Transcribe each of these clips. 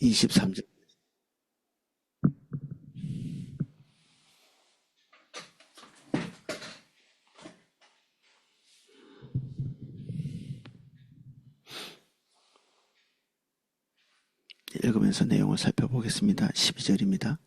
23절. 읽으면서 내용을 살펴보겠습니다. 12절입니다.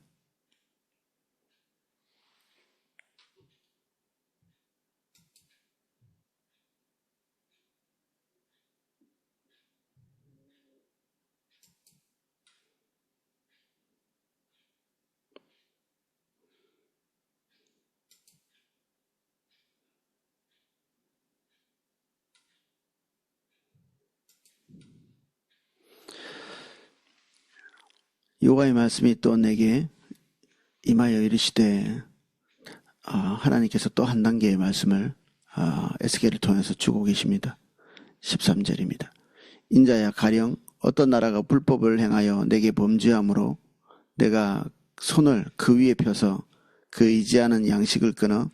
여호와의 말씀이 또 내게 임하여 이르시되, 하나님께서 또 한 단계의 말씀을 에스겔을 통해서 주고 계십니다. 13절입니다. 인자야, 가령 어떤 나라가 불법을 행하여 내게 범죄함으로 내가 손을 그 위에 펴서 그 의지하는 양식을 끊어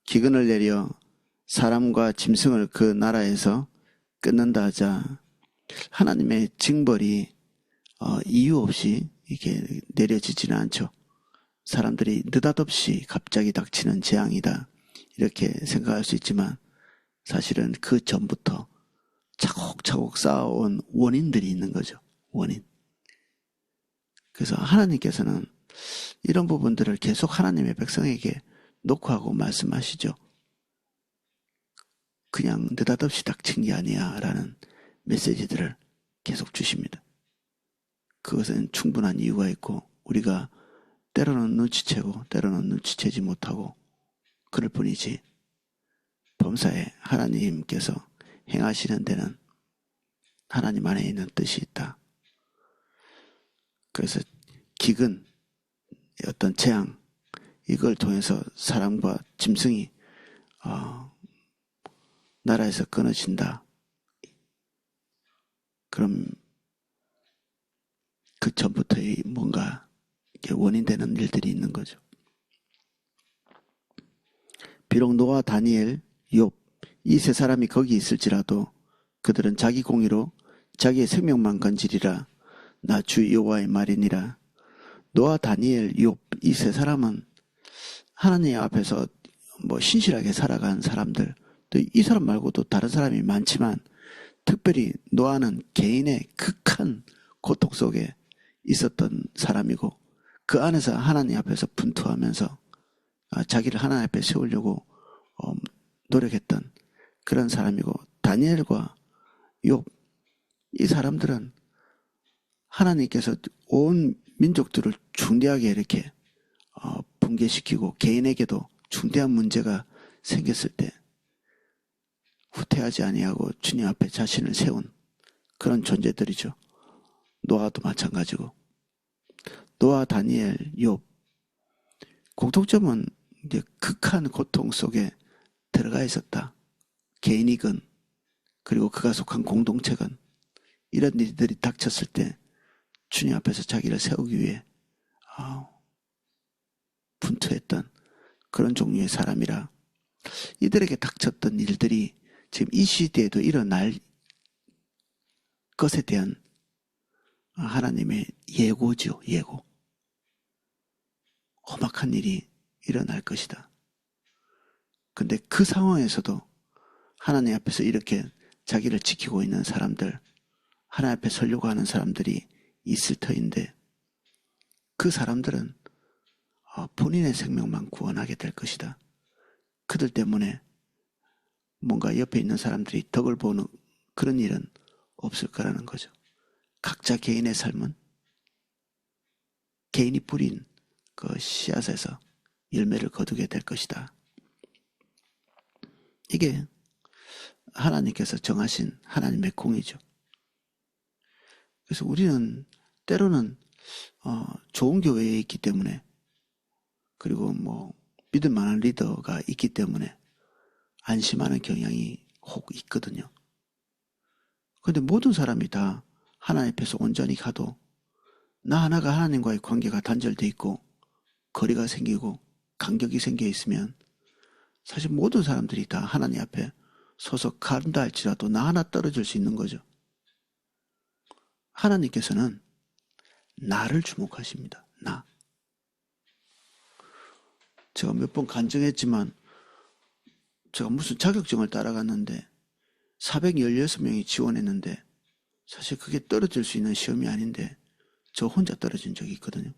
기근을 내려 사람과 짐승을 그 나라에서 끊는다 하자. 하나님의 징벌이 이유 없이 이렇게 내려지지는 않죠. 사람들이 느닷없이 갑자기 닥치는 재앙이다, 이렇게 생각할 수 있지만 사실은 그 전부터 차곡차곡 쌓아온 원인들이 있는 거죠. 원인. 그래서 하나님께서는 이런 부분들을 계속 하나님의 백성에게 녹화하고 말씀하시죠. 그냥 느닷없이 닥친 게 아니야 라는 메시지들을 계속 주십니다. 그것은 충분한 이유가 있고 우리가 때로는 눈치채고 때로는 눈치채지 못하고 그럴 뿐이지, 범사에 하나님께서 행하시는 데는 하나님 안에 있는 뜻이 있다. 그래서 기근, 어떤 재앙, 이걸 통해서 사람과 짐승이 나라에서 끊어진다. 그럼 그 전부터의 뭔가 원인되는 일들이 있는 거죠. 비록 노아, 다니엘, 욥, 이 세 사람이 거기 있을지라도 그들은 자기 공의로 자기의 생명만 건지리라. 나 주 여호와의 말이니라. 노아, 다니엘, 욥, 이 세 사람은 하나님 앞에서 신실하게 살아간 사람들, 또 이 사람 말고도 다른 사람이 많지만 특별히 노아는 개인의 극한 고통 속에 있었던 사람이고 그 안에서 하나님 앞에서 분투하면서 자기를 하나님 앞에 세우려고 노력했던 그런 사람이고, 다니엘과 욥, 이 사람들은 하나님께서 온 민족들을 중대하게 이렇게 붕괴시키고 개인에게도 중대한 문제가 생겼을 때 후퇴하지 아니하고 주님 앞에 자신을 세운 그런 존재들이죠. 노아도 마찬가지고. 노아, 다니엘, 욥, 공통점은 이제 극한 고통 속에 들어가 있었다. 개인이건 그리고 그가 속한 공동체건 이런 일들이 닥쳤을 때 주님 앞에서 자기를 세우기 위해 분투했던 그런 종류의 사람이라, 이들에게 닥쳤던 일들이 지금 이 시대에도 일어날 것에 대한 하나님의 예고죠. 예고. 험악한 일이 일어날 것이다. 근데 그 상황에서도 하나님 앞에서 이렇게 자기를 지키고 있는 사람들, 하나님 앞에 서려고 하는 사람들이 있을 터인데 그 사람들은 본인의 생명만 구원하게 될 것이다. 그들 때문에 뭔가 옆에 있는 사람들이 덕을 보는 그런 일은 없을 거라는 거죠. 각자 개인의 삶은 개인이 뿌린 그 씨앗에서 열매를 거두게 될 것이다. 이게 하나님께서 정하신 하나님의 공이죠. 그래서 우리는 때로는 좋은 교회에 있기 때문에, 그리고 믿을 만한 리더가 있기 때문에 안심하는 경향이 혹 있거든요. 그런데 모든 사람이 다 하나님 앞에서 온전히 가도 나 하나가 하나님과의 관계가 단절돼 있고 거리가 생기고 간격이 생겨 있으면 사실 모든 사람들이 다 하나님 앞에 서서 간다 할지라도 나 하나 떨어질 수 있는 거죠. 하나님께서는 나를 주목하십니다. 나. 제가 몇 번 간증했지만 제가 무슨 자격증을 따라갔는데 416명이 지원했는데 사실 그게 떨어질 수 있는 시험이 아닌데 저 혼자 떨어진 적이 있거든요.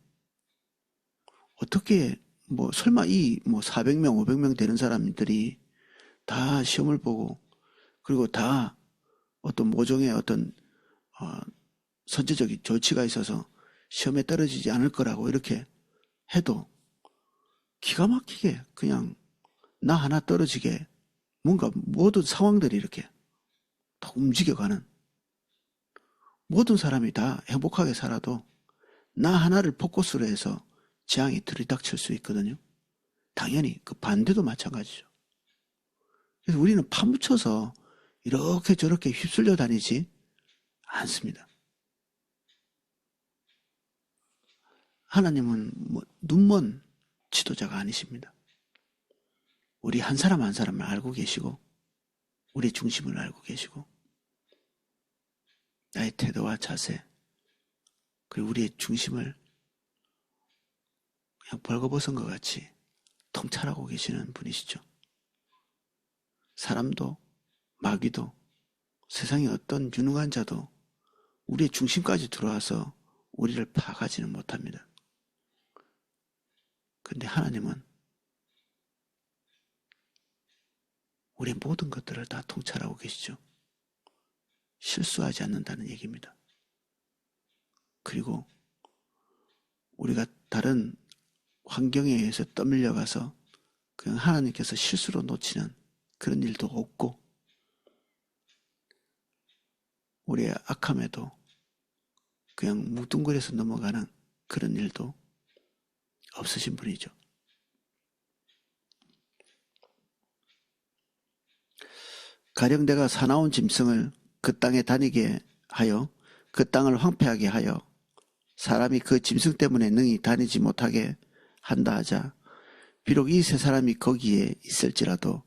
어떻게 설마 400명, 500명 되는 사람들이 다 시험을 보고 그리고 다 어떤 모종의 어떤 선제적인 조치가 있어서 시험에 떨어지지 않을 거라고 이렇게 해도 기가 막히게 그냥 나 하나 떨어지게 뭔가 모든 상황들이 이렇게 다 움직여가는, 모든 사람이 다 행복하게 살아도 나 하나를 포커스로 해서 재앙이 들이닥칠 수 있거든요. 당연히 그 반대도 마찬가지죠. 그래서 우리는 파묻혀서 이렇게 저렇게 휩쓸려 다니지 않습니다. 하나님은 눈먼 지도자가 아니십니다. 우리 한 사람 한 사람을 알고 계시고 우리의 중심을 알고 계시고 나의 태도와 자세 그리고 우리의 중심을 그냥 벌거벗은 것 같이 통찰하고 계시는 분이시죠. 사람도 마귀도 세상의 어떤 유능한 자도 우리의 중심까지 들어와서 우리를 파가지는 못합니다. 그런데 하나님은 우리의 모든 것들을 다 통찰하고 계시죠. 실수하지 않는다는 얘기입니다. 그리고 우리가 다른 환경에 의해서 떠밀려가서 그냥 하나님께서 실수로 놓치는 그런 일도 없고 우리의 악함에도 그냥 뭉뚱그려서 넘어가는 그런 일도 없으신 분이죠. 가령 내가 사나운 짐승을 그 땅에 다니게 하여 그 땅을 황폐하게 하여 사람이 그 짐승 때문에 능히 다니지 못하게 한다 하자 비록 이 세 사람이 거기에 있을지라도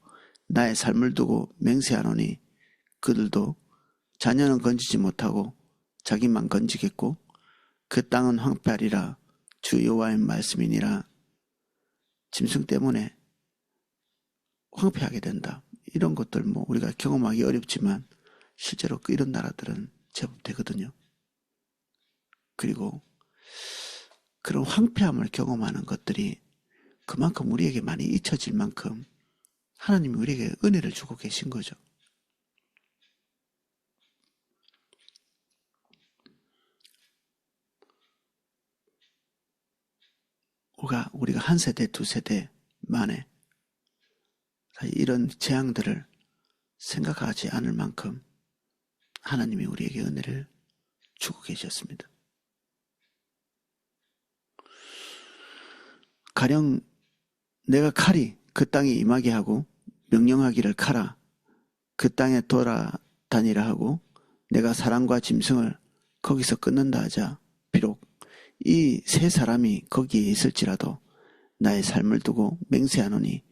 나의 삶을 두고 맹세하노니 그들도 자녀는 건지지 못하고 자기만 건지겠고 그 땅은 황폐하리라 주 여호와의 말씀이니라. 짐승 때문에 황폐하게 된다. 이런 것들 우리가 경험하기 어렵지만 실제로 이런 나라들은 제법 되거든요. 그리고 그런 황폐함을 경험하는 것들이 그만큼 우리에게 많이 잊혀질 만큼 하나님이 우리에게 은혜를 주고 계신 거죠. 우리가 한 세대, 두 세대 만에 이런 재앙들을 생각하지 않을 만큼 하나님이 우리에게 은혜를 주고 계셨습니다. 가령 내가 칼이 그 땅에 임하게 하고 명령하기를 가라 그 땅에 돌아다니라 하고 내가 사람과 짐승을 거기서 끊는다 하자 비록 이 세 사람이 거기에 있을지라도 나의 삶을 두고 맹세하노니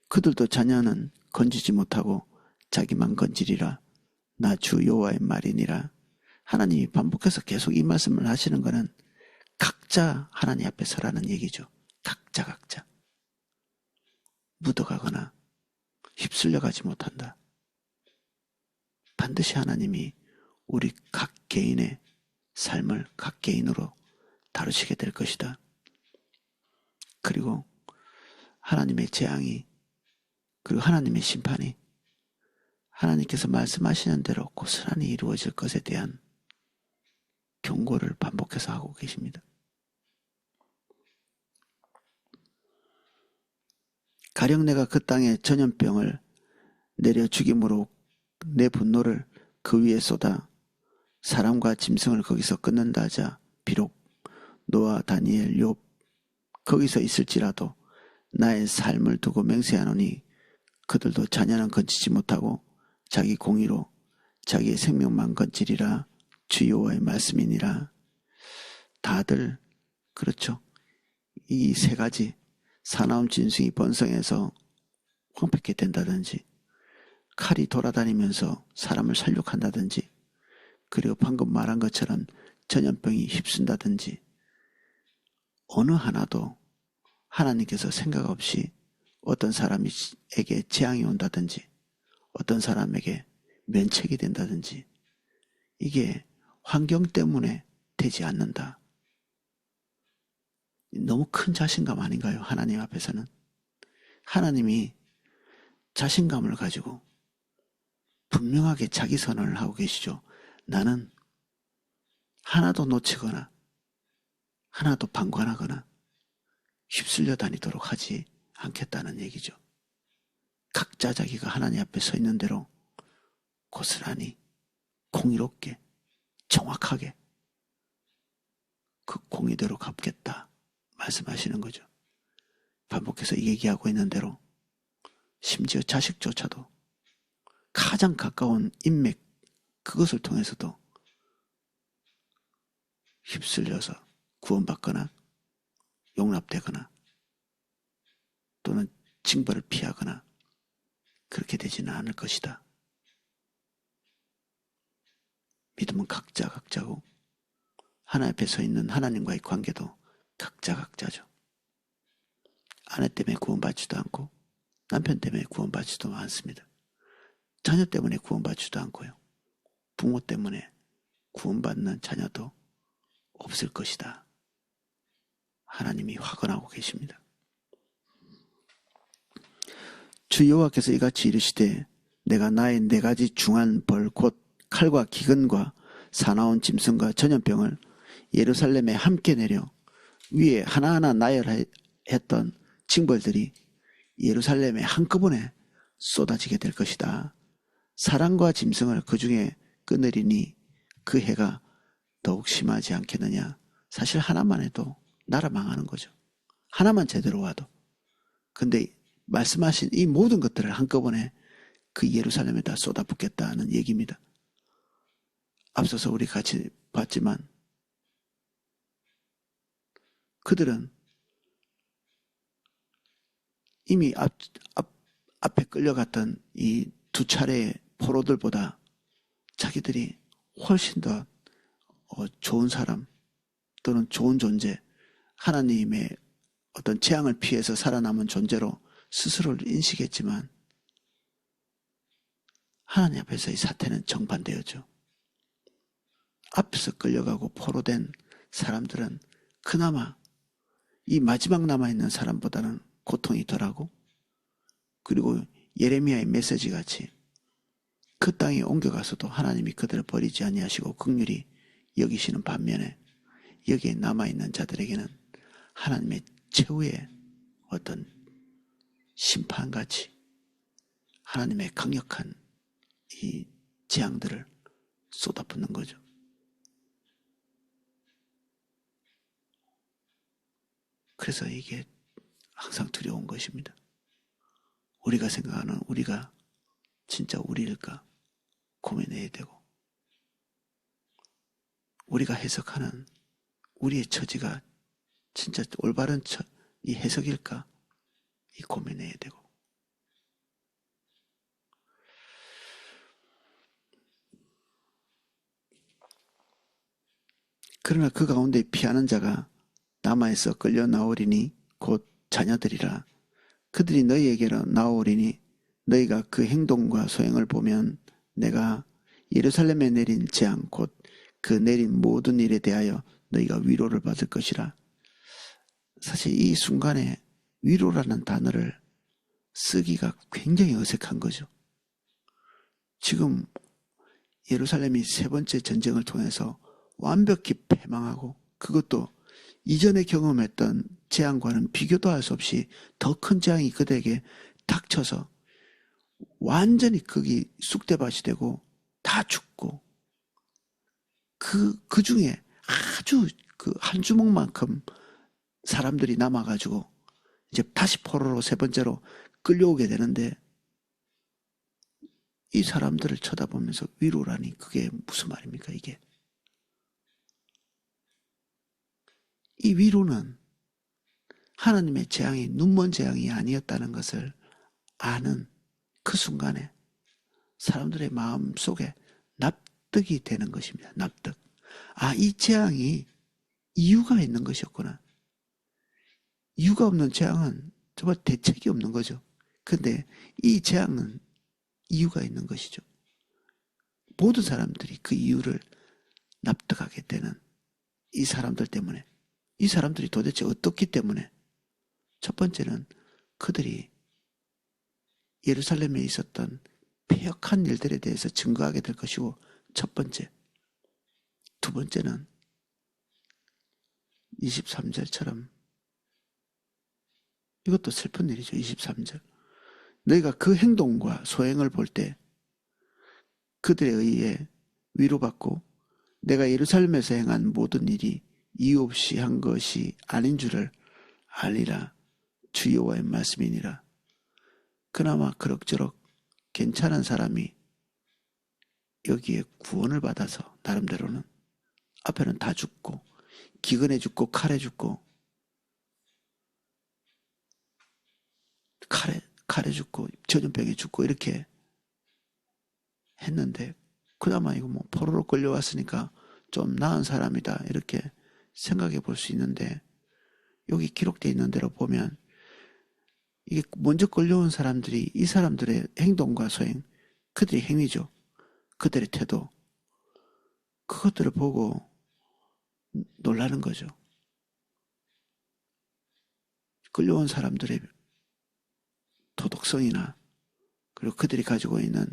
그들도 자녀는 건지지 못하고 자기만 건지리라. 나 주 여호와의 말이니라. 하나님이 반복해서 계속 이 말씀을 하시는 것은 각자 하나님 앞에 서라는 얘기죠. 각자 묻어가거나 휩쓸려가지 못한다. 반드시 하나님이 우리 각 개인의 삶을 각 개인으로 다루시게 될 것이다. 그리고 하나님의 재앙이 그리고 하나님의 심판이 하나님께서 말씀하시는 대로 고스란히 이루어질 것에 대한 경고를 반복해서 하고 계십니다. 가령 내가 그 땅에 전염병을 내려 죽임으로 내 분노를 그 위에 쏟아 사람과 짐승을 거기서 끊는다 하자 비록 노아, 다니엘, 욥 거기서 있을지라도 나의 삶을 두고 맹세하노니 그들도 자녀는 건지지 못하고 자기 공의로 자기의 생명만 건지리라. 주 여호와의 말씀이니라. 다들 그렇죠. 이 세 가지 사나운 짐승이 번성해서 황폐하게 된다든지 칼이 돌아다니면서 사람을 살육한다든지 그리고 방금 말한 것처럼 전염병이 휩쓴다든지 어느 하나도 하나님께서 생각 없이 어떤 사람에게 재앙이 온다든지 어떤 사람에게 면책이 된다든지 이게 환경 때문에 되지 않는다. 너무 큰 자신감 아닌가요? 하나님 앞에서는. 하나님이 자신감을 가지고 분명하게 자기 선언을 하고 계시죠. 나는 하나도 놓치거나 하나도 방관하거나 휩쓸려 다니도록 하지 않겠다는 얘기죠. 각자 자기가 하나님 앞에 서 있는 대로 고스란히 공의롭게 정확하게 그 공의대로 갚겠다 말씀하시는 거죠. 반복해서 얘기하고 있는 대로 심지어 자식조차도 가장 가까운 인맥 그것을 통해서도 휩쓸려서 구원받거나 용납되거나 또는 징벌을 피하거나 그렇게 되지는 않을 것이다. 믿음은 각자고 하나님 앞에 서 있는 하나님과의 관계도 각자죠. 아내 때문에 구원받지도 않고 남편 때문에 구원받지도 않습니다. 자녀 때문에 구원받지도 않고요. 부모 때문에 구원받는 자녀도 없을 것이다. 하나님이 확언하고 계십니다. 주 여호와께서 이같이 이르시되 내가 나의 4가지 중한 벌 곧 칼과 기근과 사나운 짐승과 전염병을 예루살렘에 함께 내려 위에 하나하나 나열했던 징벌들이 예루살렘에 한꺼번에 쏟아지게 될 것이다. 사람과 짐승을 그 중에 끊으리니 그 해가 더욱 심하지 않겠느냐. 사실 하나만 해도 나라 망하는 거죠. 하나만 제대로 와도. 근데 말씀하신 이 모든 것들을 한꺼번에 그 예루살렘에다 쏟아붓겠다는 얘기입니다. 앞서서 우리 같이 봤지만 그들은 이미 앞에 끌려갔던 이 2차례의 포로들보다 자기들이 훨씬 더 좋은 사람 또는 좋은 존재, 하나님의 어떤 재앙을 피해서 살아남은 존재로 스스로를 인식했지만 하나님 앞에서 이 사태는 정반대였죠. 앞에서 끌려가고 포로된 사람들은 그나마 이 마지막 남아있는 사람보다는 고통이 덜하고 그리고 예레미야의 메시지 같이 그 땅에 옮겨가서도 하나님이 그들을 버리지 아니하시고 긍휼히 여기시는 반면에 여기에 남아있는 자들에게는 하나님의 최후의 어떤 심판같이 하나님의 강력한 이 재앙들을 쏟아붓는 거죠. 그래서 이게 항상 두려운 것입니다. 우리가 생각하는 우리가 진짜 우리일까 고민해야 되고 우리가 해석하는 우리의 처지가 진짜 올바른 이 해석일까 이 고민해야 되고 그러나 그 가운데 피하는 자가 남아에서 끌려 나오리니 곧 자녀들이라. 그들이 너희에게로 나오리니 너희가 그 행동과 소행을 보면 내가 예루살렘에 내린 재앙 곧 그 내린 모든 일에 대하여 너희가 위로를 받을 것이라. 사실 이 순간에 위로라는 단어를 쓰기가 굉장히 어색한 거죠. 지금 예루살렘이 3번째 전쟁을 통해서 완벽히 패망하고 그것도 이전에 경험했던 재앙과는 비교도 할 수 없이 더 큰 재앙이 그들에게 닥쳐서 완전히 거기 쑥대밭이 되고 다 죽고 그 중에 아주 그 한 주먹만큼 사람들이 남아가지고 이제 다시 포로로 3번째로 끌려오게 되는데 이 사람들을 쳐다보면서 위로라니 그게 무슨 말입니까 이게. 이 위로는 하나님의 재앙이 눈먼 재앙이 아니었다는 것을 아는 그 순간에 사람들의 마음 속에 납득이 되는 것입니다. 납득. 아, 이 재앙이 이유가 있는 것이었구나. 이유가 없는 재앙은 정말 대책이 없는 거죠. 근데 이 재앙은 이유가 있는 것이죠. 모든 사람들이 그 이유를 납득하게 되는 이 사람들 때문에, 이 사람들이 도대체 어떻기 때문에, 첫 번째는 그들이 예루살렘에 있었던 패역한 일들에 대해서 증거하게 될 것이고, 첫 번째. 두 번째는 23절처럼, 이것도 슬픈 일이죠. 23절. 너희가 그 행동과 소행을 볼 때 그들에 의해 위로받고 내가 예루살렘에서 행한 모든 일이 이유 없이 한 것이 아닌 줄을 알리라. 주 여호와의 말씀이니라. 그나마 그럭저럭 괜찮은 사람이 여기에 구원을 받아서 나름대로는, 앞에는 다 죽고 기근에 죽고 칼에 죽고 칼에 죽고 전염병에 죽고 이렇게 했는데, 그나마 이거 뭐 포로로 끌려왔으니까 좀 나은 사람이다 이렇게 생각해 볼 수 있는데, 여기 기록되어 있는 대로 보면 이게 먼저 끌려온 사람들이 이 사람들의 행동과 소행, 그들의 행위죠. 그들의 태도, 그것들을 보고 놀라는 거죠. 끌려온 사람들의 도덕성이나 그리고 그들이 가지고 있는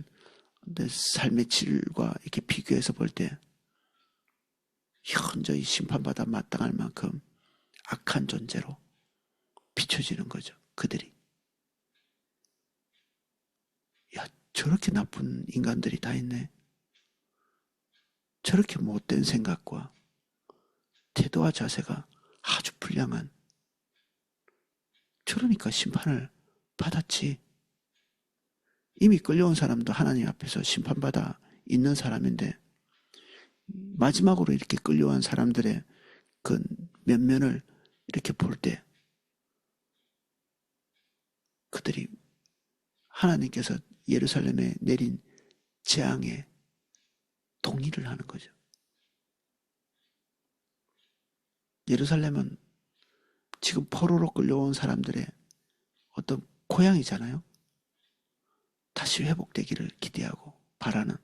삶의 질과 이렇게 비교해서 볼 때 현저히 심판받아 마땅할 만큼 악한 존재로 비춰지는 거죠. 그들이. 야, 저렇게 나쁜 인간들이 다 있네. 저렇게 못된 생각과 태도와 자세가 아주 불량한, 저러니까 심판을 받았지. 이미 끌려온 사람도 하나님 앞에서 심판받아 있는 사람인데, 마지막으로 이렇게 끌려온 사람들의 그 면면을 이렇게 볼 때 그들이 하나님께서 예루살렘에 내린 재앙에 동의를 하는 거죠. 예루살렘은 지금 포로로 끌려온 사람들의 어떤 고향이잖아요. 다시 회복되기를 기대하고 바라는.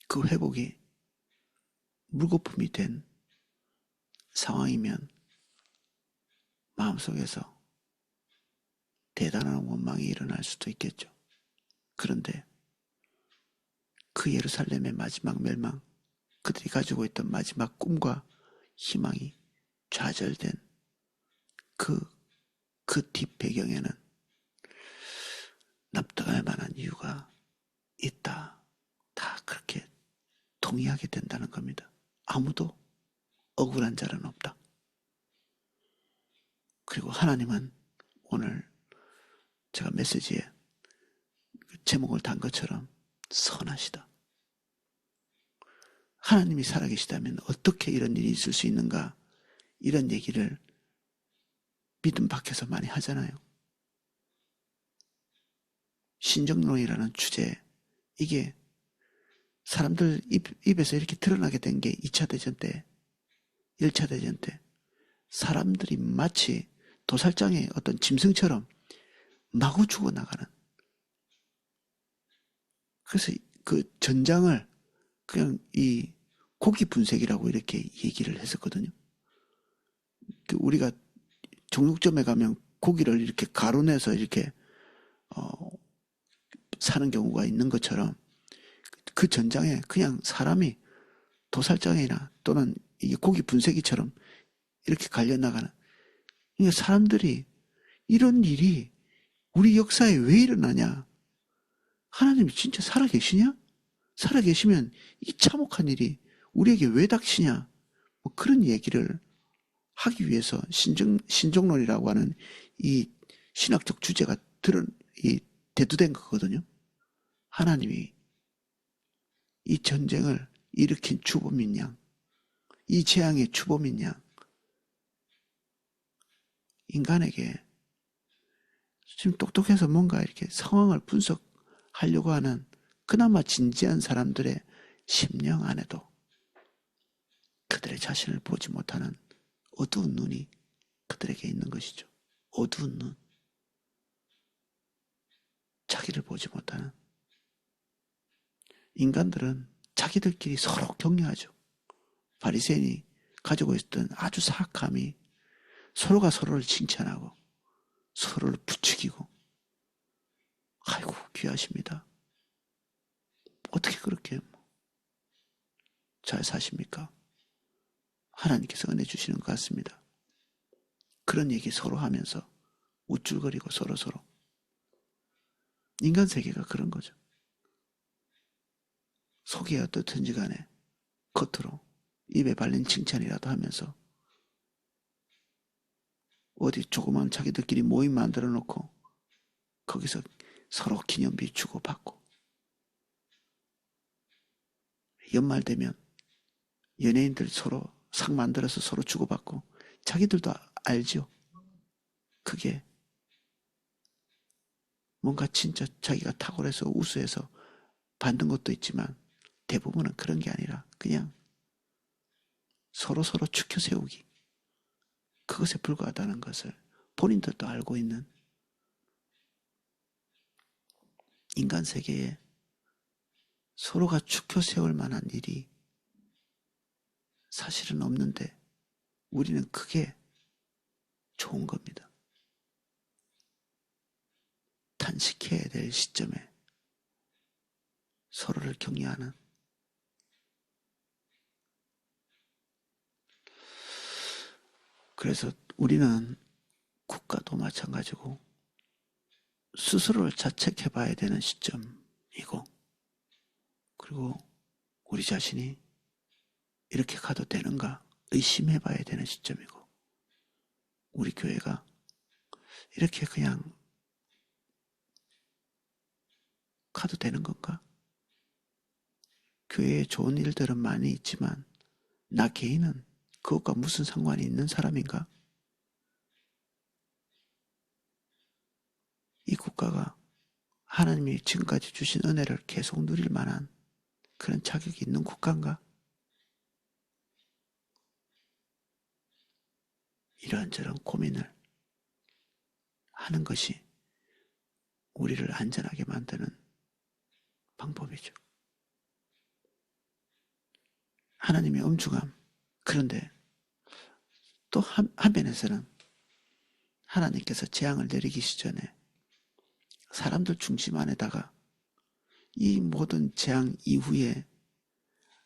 그 회복이 물거품이 된 상황이면 마음속에서 대단한 원망이 일어날 수도 있겠죠. 그런데 그 예루살렘의 마지막 멸망, 그들이 가지고 있던 마지막 꿈과 희망이 좌절된 그 뒷배경에는 납득할 만한 이유가 있다. 다 그렇게 동의하게 된다는 겁니다. 아무도 억울한 자는 없다. 그리고 하나님은 오늘 제가 메시지에 제목을 단 것처럼 선하시다. 하나님이 살아계시다면 어떻게 이런 일이 있을 수 있는가, 이런 얘기를 믿음 밖에서 많이 하잖아요. 신정론이라는 주제, 이게 사람들 입에서 이렇게 드러나게 된 게 2차 대전 때, 1차 대전 때 사람들이 마치 도살장의 어떤 짐승처럼 마구 죽어나가는, 그래서 그 전장을 그냥 이 고기 분쇄기라고 이렇게 얘기를 했었거든요. 우리가 정육점에 가면 고기를 이렇게 가루내서 이렇게 사는 경우가 있는 것처럼, 그 전장에 그냥 사람이 도살장이나 또는 이게 고기 분쇄기처럼 이렇게 갈려나가는, 그러니까 사람들이 이런 일이 우리 역사에 왜 일어나냐? 하나님이 진짜 살아계시냐? 살아계시면 이 참혹한 일이 우리에게 왜 닥치냐? 뭐 그런 얘기를 하기 위해서 신정론이라고 하는 이 신학적 주제가 대두된 거거든요. 하나님이 이 전쟁을 일으킨 주범인 양, 이 재앙의 주범인 양, 인간에게 지금 똑똑해서 뭔가 이렇게 상황을 분석하려고 하는 그나마 진지한 사람들의 심령 안에도 그들의 자신을 보지 못하는 어두운 눈이 그들에게 있는 것이죠. 어두운 눈. 자기를 보지 못하는. 인간들은 자기들끼리 서로 격려하죠. 바리새인이 가지고 있었던 아주 사악함이 서로가 서로를 칭찬하고 서로를 부추기고, 아이고 귀하십니다. 어떻게 그렇게 잘 사십니까? 하나님께서 은혜 주시는 것 같습니다. 그런 얘기 서로 하면서 우쭐거리고 서로. 인간 세계가 그런 거죠. 속이 어떻든지 간에 겉으로 입에 발린 칭찬이라도 하면서 어디 조그만 자기들끼리 모임 만들어 놓고 거기서 서로 기념비 주고받고, 연말 되면 연예인들 서로 상 만들어서 서로 주고받고, 자기들도 알죠. 그게 뭔가 진짜 자기가 탁월해서 우수해서 받는 것도 있지만 대부분은 그런 게 아니라 그냥 서로 추켜 세우기, 그것에 불과하다는 것을 본인들도 알고 있는 인간 세계에 서로가 추켜 세울 만한 일이 사실은 없는데 우리는 그게 좋은 겁니다. 탄식해야 될 시점에 서로를 격려하는. 그래서 우리는 국가도 마찬가지고 스스로를 자책해 봐야 되는 시점이고, 그리고 우리 자신이 이렇게 가도 되는가 의심해 봐야 되는 시점이고, 우리 교회가 이렇게 그냥 가도 되는 건가? 교회에 좋은 일들은 많이 있지만 나 개인은 그것과 무슨 상관이 있는 사람인가? 이 국가가 하나님이 지금까지 주신 은혜를 계속 누릴 만한 그런 자격이 있는 국가인가? 이런저런 고민을 하는 것이 우리를 안전하게 만드는 방법이죠. 하나님의 엄중함. 그런데 또 한편에서는 하나님께서 재앙을 내리기 전에 사람들 중심 안에다가 이 모든 재앙 이후에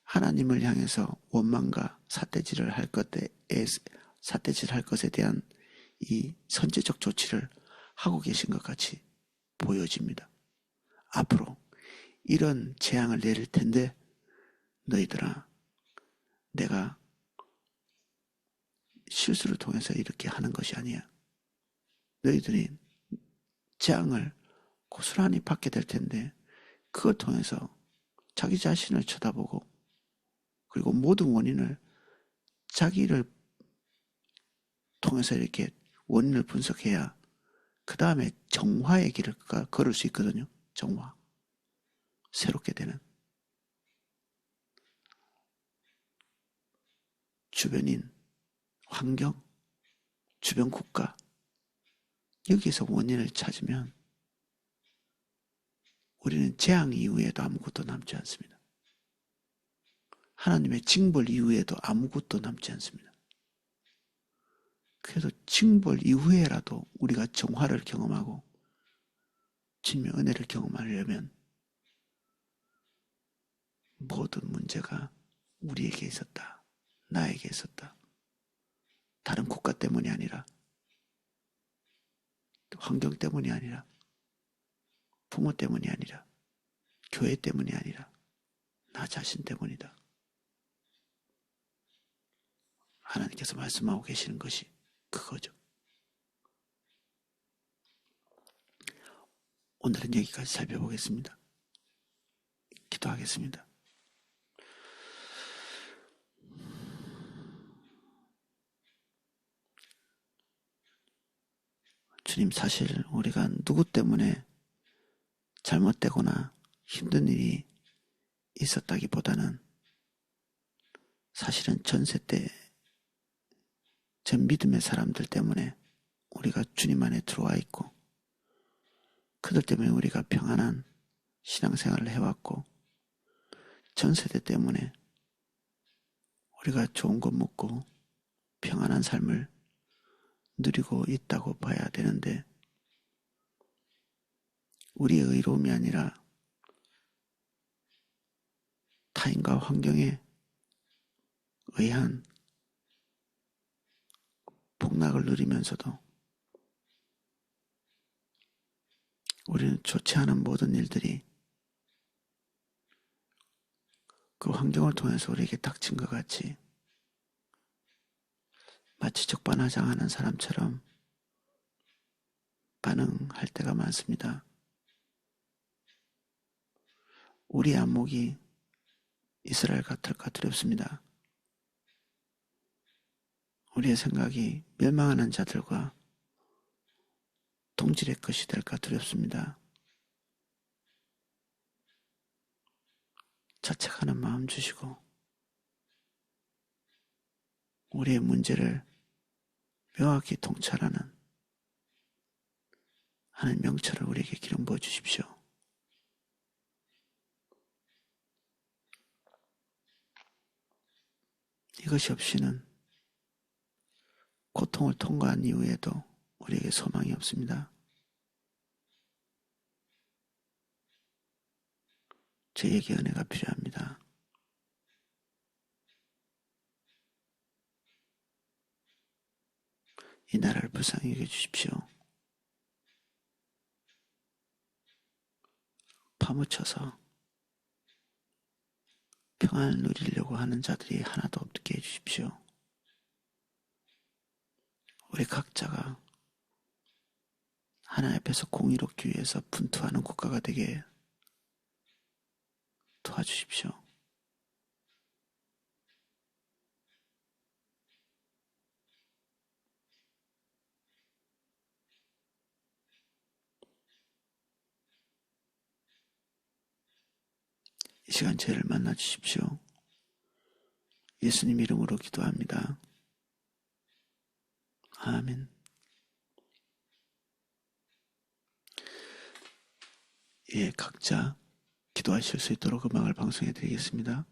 하나님을 향해서 원망과 삿대질을 할 것에 대한 이 선제적 조치를 하고 계신 것 같이 보여집니다. 앞으로 이런 재앙을 내릴 텐데 너희들아, 내가 실수를 통해서 이렇게 하는 것이 아니야. 너희들이 재앙을 고스란히 받게 될 텐데 그걸 통해서 자기 자신을 쳐다보고, 그리고 모든 원인을 자기를 통해서 이렇게 원인을 분석해야 그 다음에 정화의 길을 걸을 수 있거든요. 정화. 새롭게 되는. 주변인, 환경, 주변 국가, 여기에서 원인을 찾으면 우리는 재앙 이후에도 아무것도 남지 않습니다. 하나님의 징벌 이후에도 아무것도 남지 않습니다. 그래서 징벌 이후에라도 우리가 정화를 경험하고 진명 은혜를 경험하려면 모든 문제가 우리에게 있었다, 나에게 있었다, 다른 국가 때문이 아니라, 환경 때문이 아니라, 부모 때문이 아니라, 교회 때문이 아니라 나 자신 때문이다. 하나님께서 말씀하고 계시는 것이 그거죠. 오늘은 여기까지 살펴보겠습니다. 기도하겠습니다. 주님, 사실 우리가 누구 때문에 잘못되거나 힘든 일이 있었다기보다는 사실은 전세 때 전 믿음의 사람들 때문에 우리가 주님 안에 들어와 있고 그들 때문에 우리가 평안한 신앙생활을 해왔고 전세대 때문에 우리가 좋은 것 먹고 평안한 삶을 누리고 있다고 봐야 되는데 우리의 의로움이 아니라 타인과 환경에 의한 복락을 누리면서도 우리는 좋지 않은 모든 일들이 그 환경을 통해서 우리에게 닥친 것 같이 마치 적반하장하는 사람처럼 반응할 때가 많습니다. 우리 안목이 이스라엘 같을까 두렵습니다. 우리의 생각이 멸망하는 자들과 동질의 것이 될까 두렵습니다. 자책하는 마음 주시고 우리의 문제를 명확히 통찰하는 하나님 명철을 우리에게 기름 부어 주십시오. 이것이 없이는 고통을 통과한 이후에도 우리에게 소망이 없습니다. 저에게 은혜가 필요합니다. 이 나라를 불쌍히 여겨 주십시오. 파묻혀서 평안을 누리려고 하는 자들이 하나도 없게 해주십시오. 우리 각자가 하나님 앞에서 공의롭기 위해서 분투하는 국가가 되게 도와주십시오. 이 시간 저희를 만나 주십시오. 예수님 이름으로 기도합니다. 아멘. 예, 각자 기도하실 수 있도록 음악을 방송해 드리겠습니다.